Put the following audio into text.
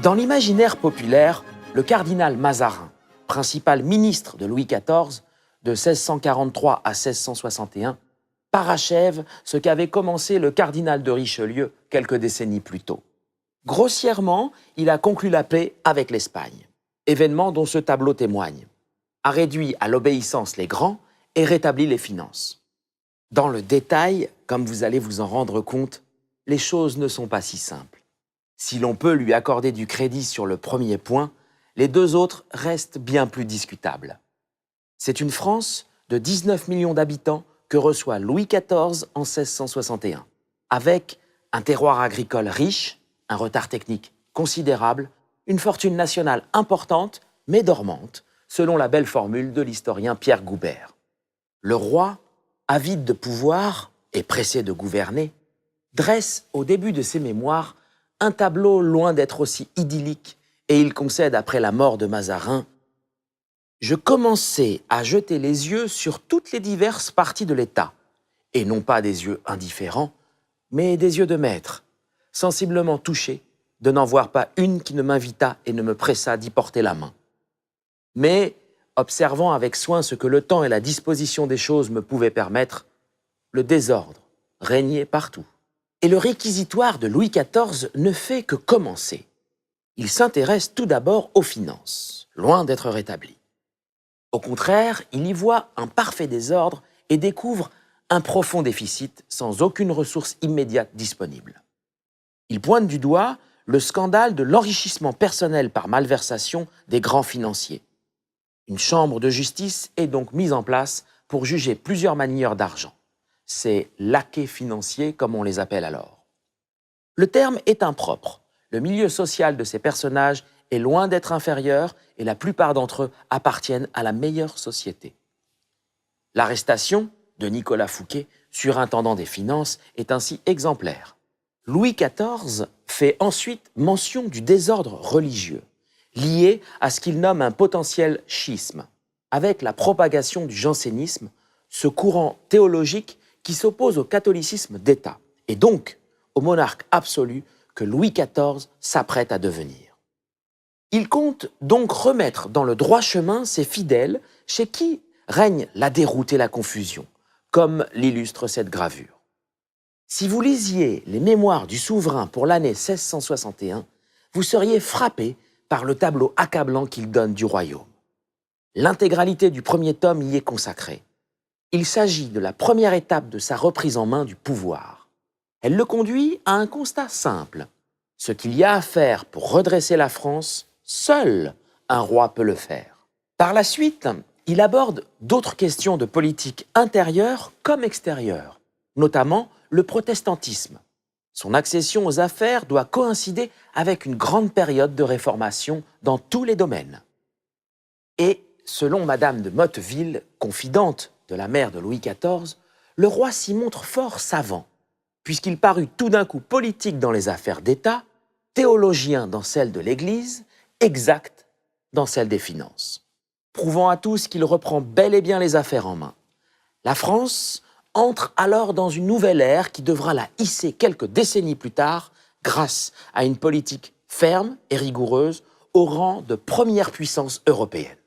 Dans l'imaginaire populaire, le cardinal Mazarin, principal ministre de Louis XIV de 1643 à 1661, parachève ce qu'avait commencé le cardinal de Richelieu quelques décennies plus tôt. Grossièrement, il a conclu la paix avec l'Espagne, événement dont ce tableau témoigne, a réduit à l'obéissance les grands et rétabli les finances. Dans le détail, comme vous allez vous en rendre compte, les choses ne sont pas si simples. Si l'on peut lui accorder du crédit sur le premier point, les deux autres restent bien plus discutables. C'est une France de 19 millions d'habitants que reçoit Louis XIV en 1661, avec un terroir agricole riche, un retard technique considérable, une fortune nationale importante, mais dormante, selon la belle formule de l'historien Pierre Goubert. Le roi, avide de pouvoir et pressé de gouverner, dresse au début de ses mémoires un tableau loin d'être aussi idyllique, et il concède après la mort de Mazarin « Je commençais à jeter les yeux sur toutes les diverses parties de l'État, et non pas des yeux indifférents, mais des yeux de maître, sensiblement touchés de n'en voir pas une qui ne m'invitât et ne me pressa d'y porter la main. Mais, observant avec soin ce que le temps et la disposition des choses me pouvaient permettre, le désordre régnait partout. Et le réquisitoire de Louis XIV ne fait que commencer. Il s'intéresse tout d'abord aux finances, loin d'être rétabli. Au contraire, il y voit un parfait désordre et découvre un profond déficit sans aucune ressource immédiate disponible. Il pointe du doigt le scandale de l'enrichissement personnel par malversation des grands financiers. Une chambre de justice est donc mise en place pour juger plusieurs manieurs d'argent. Ces laquais financiers, comme on les appelle alors. Le terme est impropre. Le milieu social de ces personnages est loin d'être inférieur et la plupart d'entre eux appartiennent à la meilleure société. L'arrestation de Nicolas Fouquet, surintendant des finances, est ainsi exemplaire. Louis XIV fait ensuite mention du désordre religieux, lié à ce qu'il nomme un potentiel schisme, avec la propagation du jansénisme, ce courant théologique qui s'oppose au catholicisme d'État, et donc au monarque absolu que Louis XIV s'apprête à devenir. Il compte donc remettre dans le droit chemin ses fidèles chez qui règne la déroute et la confusion, comme l'illustre cette gravure. Si vous lisiez les mémoires du souverain pour l'année 1661, vous seriez frappé par le tableau accablant qu'il donne du royaume. L'intégralité du premier tome y est consacrée. Il s'agit de la première étape de sa reprise en main du pouvoir. Elle le conduit à un constat simple. Ce qu'il y a à faire pour redresser la France, seul un roi peut le faire. Par la suite, il aborde d'autres questions de politique intérieure comme extérieure, notamment le protestantisme. Son accession aux affaires doit coïncider avec une grande période de réformation dans tous les domaines. Et, selon Madame de Motteville, confidente de la mère de Louis XIV, le roi s'y montre fort savant, puisqu'il parut tout d'un coup politique dans les affaires d'État, théologien dans celles de l'Église, exact dans celles des finances, prouvant à tous qu'il reprend bel et bien les affaires en main. La France entre alors dans une nouvelle ère qui devra la hisser quelques décennies plus tard grâce à une politique ferme et rigoureuse au rang de première puissance européenne.